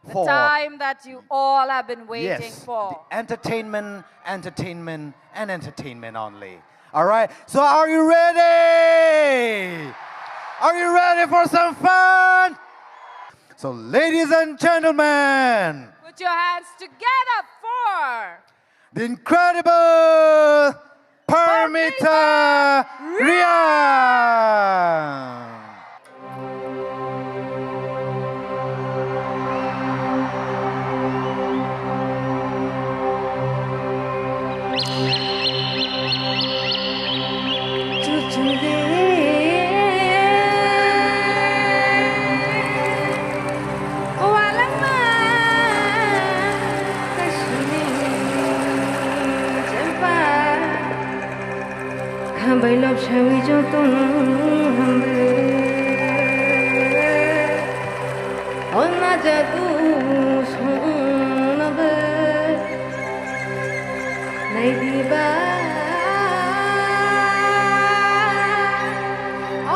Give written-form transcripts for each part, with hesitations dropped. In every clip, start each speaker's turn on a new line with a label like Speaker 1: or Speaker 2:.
Speaker 1: The
Speaker 2: for
Speaker 1: time that you all have been waiting
Speaker 2: yes,
Speaker 1: for.
Speaker 2: the entertainment, entertainment, and entertainment only. All right. So are you ready? Are you ready for some fun? So, ladies and gentlemen,
Speaker 1: Put your hands together for
Speaker 2: the incredible Parmita Rian.
Speaker 3: Bay lop chawi jo tum hambe onna jadu sunabe nai diba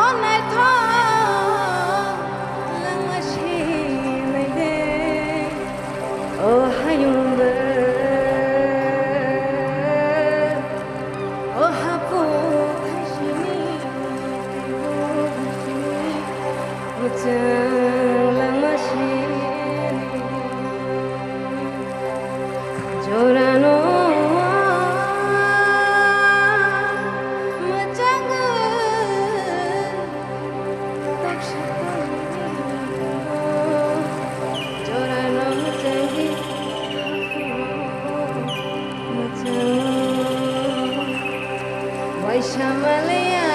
Speaker 3: onna tho lang ashi nai de oh hayumbe oh hapu lang mashini jorano majang jorano majangi majang vaishamalaya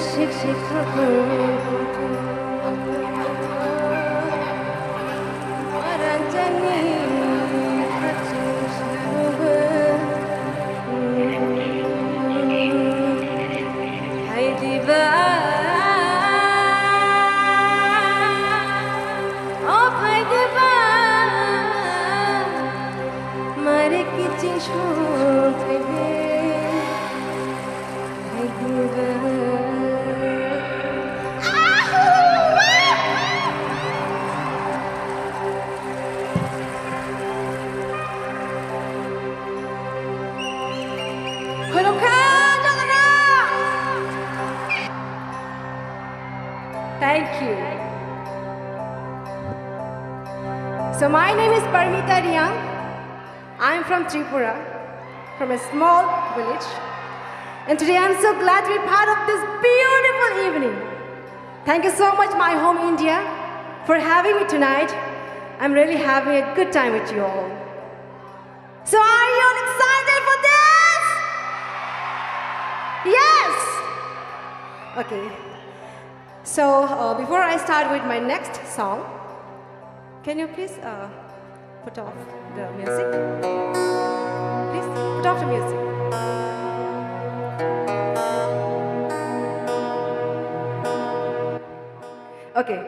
Speaker 3: Shik shik Maranjani Hai diva Oh hai diva Mare kiching shok hai diva Thank you. So my name is Parmita Rian. I'm from Tripura, from a small village. And today I'm so glad to be part of this beautiful evening. Thank you so much, my home India, for having me tonight. I'm really having a good time with you all. So are you all excited for this? Yes? Okay. So before I start with my next song, can you please put off the music? Please put off the music. Okay,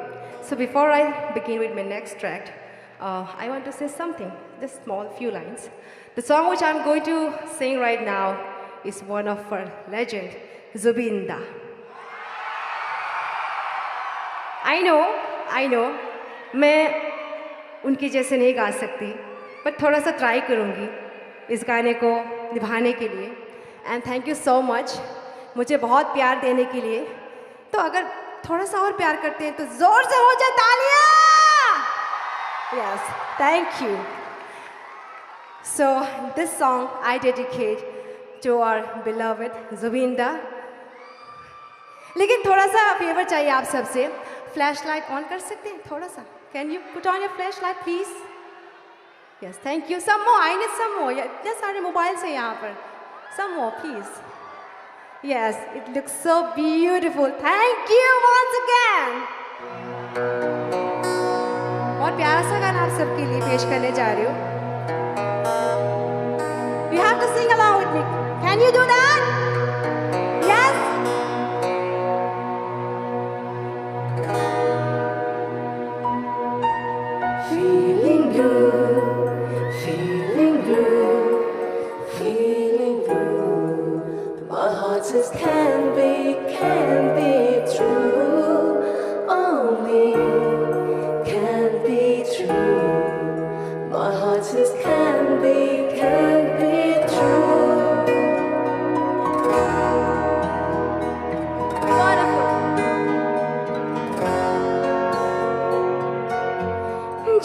Speaker 3: so before I begin with my next track, I want to say something, just small few lines. The song which I'm going to sing right now is one of our legend, Zubinda. I know, मैं उनकी जैसे नहीं गा सकती, पर थोड़ा सा try करूँगी इस गाने को निभाने के लिए. And thank you so much मुझे बहुत प्यार देने के लिए. तो अगर थोड़ा सा और प्यार करते हैं तो जोर से हो जाए तालियां. Yes, thank you. So this song I dedicate to our beloved Zubinda. लेकिन थोड़ा सा फेवर चाहिए आप सबसे. फ्लैश लाइट ऑन कर सकते हैं थोड़ा सा? Can you put on your flashlight, please? Yes, thank you. Some more. I need some more. इतने सारे मोबाइल से यहाँ पर. Some more, please. Yes, it looks so beautiful. Thank you once again. बहुत प्यारा सा गाना आप सबके लिए पेश करने जा रही हूँ. You have to sing along with me. Can you do that? Yes. Feeling blue, feeling blue, feeling blue.
Speaker 4: just can't be true. Only can't be true. My heart just can't be true.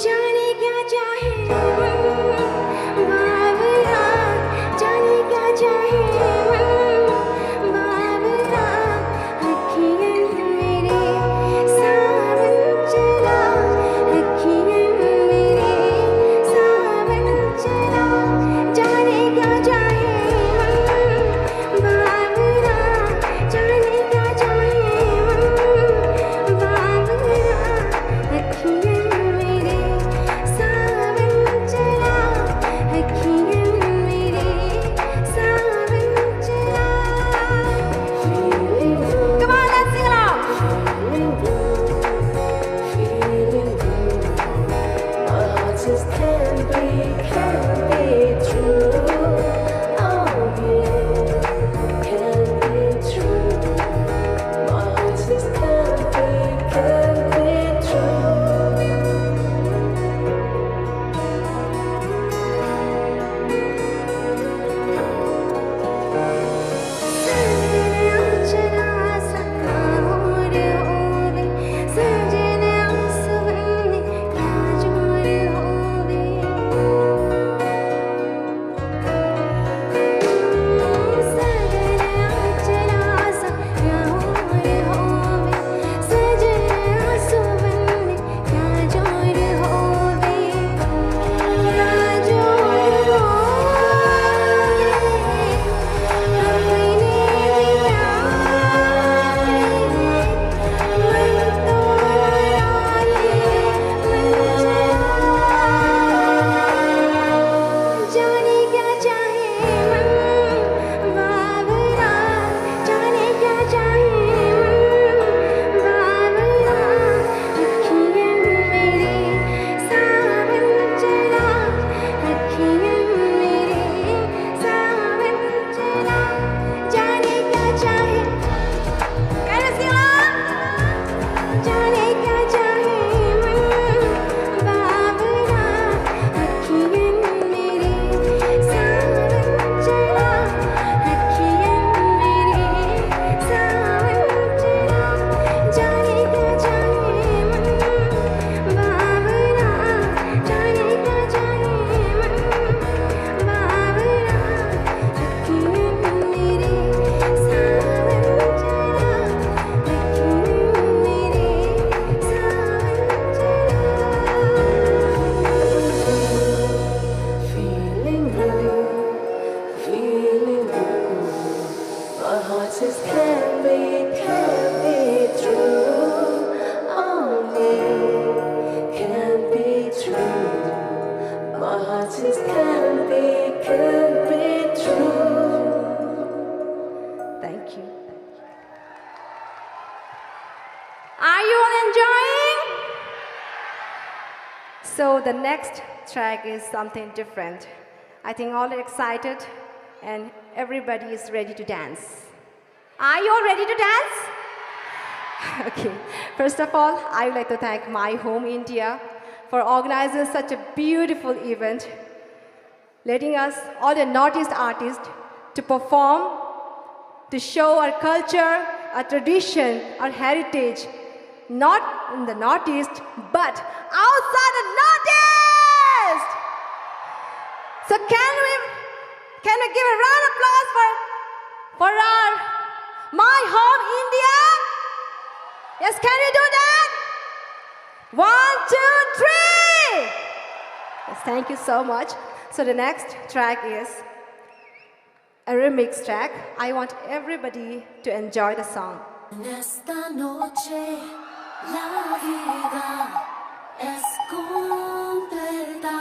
Speaker 3: जाने क्या चाहे बाबरा, जाने क्या चाहे बाबरा, अखियाँ मेरे सावन चला, अखियाँ मेरे सावन चला, जाने क्या चाहे बाबरा, जाने क्या चाहे बाबरा, अखियाँ
Speaker 4: just can't be true. Oh, yeah, can't be true. My heart just can't be true. Just can't be true. Only can't be true. My heart just can't be true.
Speaker 3: Thank you. Are you all enjoying? So the next track is something different. I think all are excited and everybody is ready to dance. Are you all ready to dance? Okay. First of all, I would like to thank My Home India for organizing such a beautiful event, letting us, all the Northeast artists, to perform, to show our culture, our tradition, our heritage, not in the Northeast, but outside the Northeast! So can we give a round of applause for our My Home India? Yes, can you do that? 1, 2, 3! Yes, thank you so much. So the next track is a remix track. I want everybody to enjoy the song.
Speaker 4: En esta noche la vida es completa.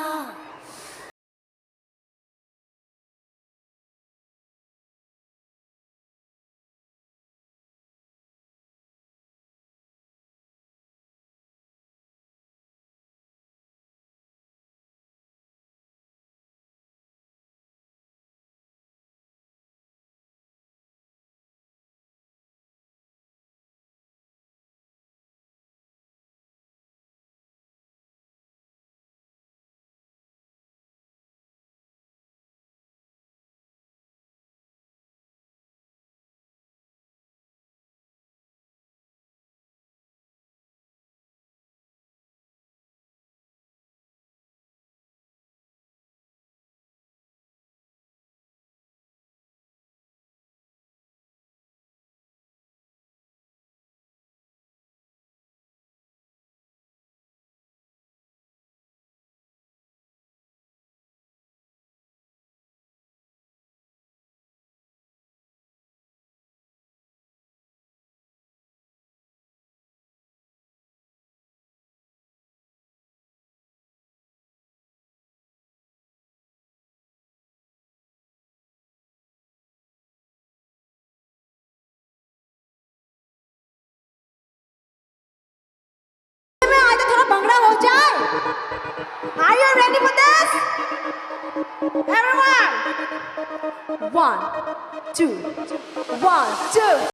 Speaker 3: 1, 2, 1, 2.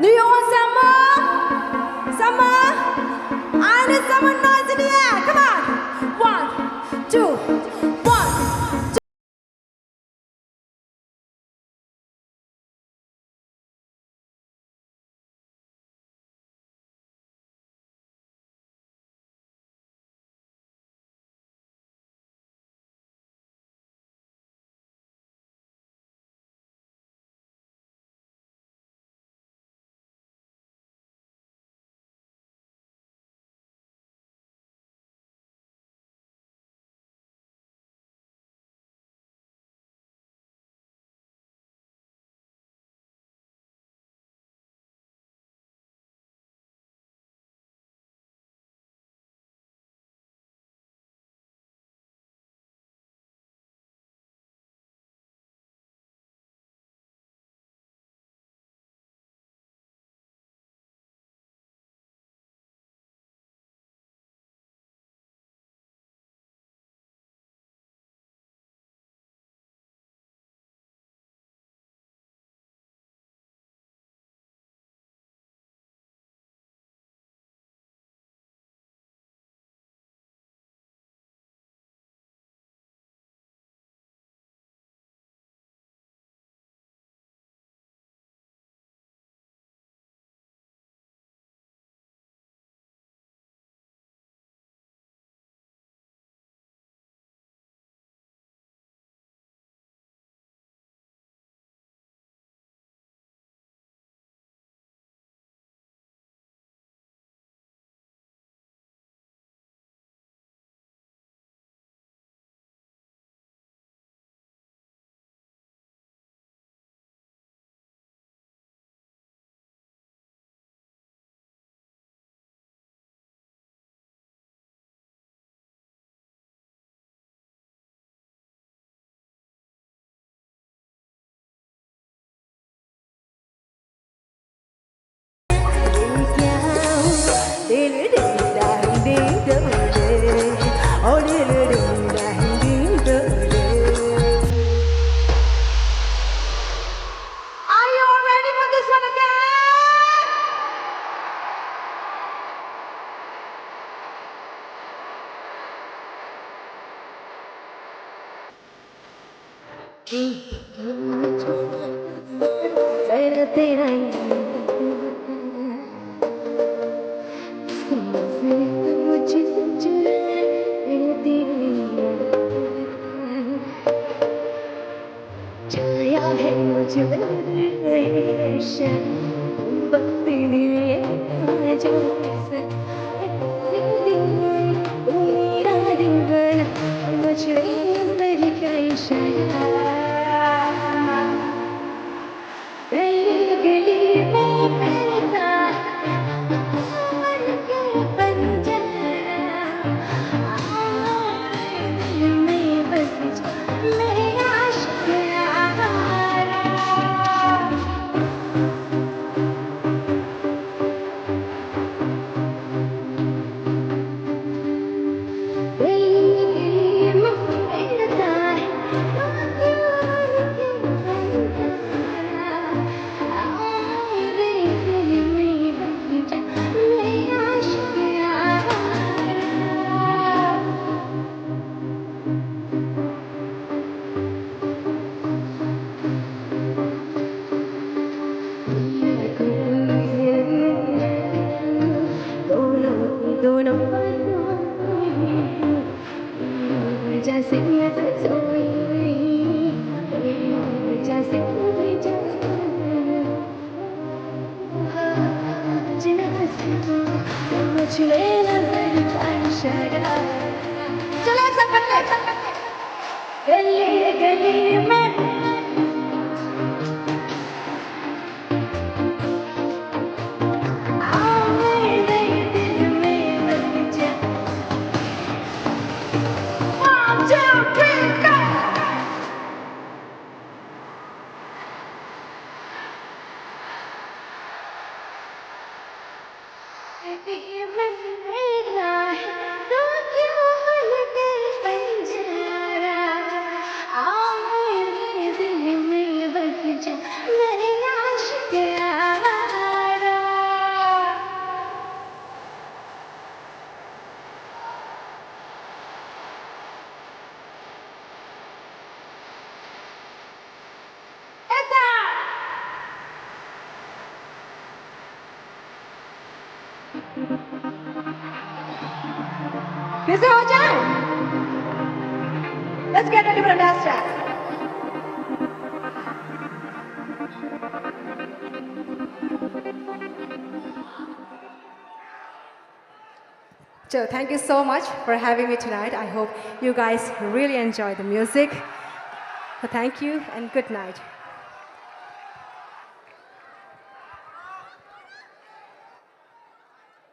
Speaker 3: Do you want some more? Some more? I need some more noise in the air. Come on. 1, 2, 1, 2. Are you all ready for this one again?
Speaker 4: छाया है मुझे रेशम बत्ती जो चलो एक साथ करते हैं। गली गली में आओ मेरे दिल में बस जा। 1, 2, 3, go! ये मेरा है तो क्यों लगे पंजरा आओ मेरे दिल में बस जा मेरे आशिक यारा ऐसा फिर से हो जाए Let's get ready for the last track.
Speaker 3: So thank you so much for having me tonight. I hope you guys really enjoy the music. So thank you and good night.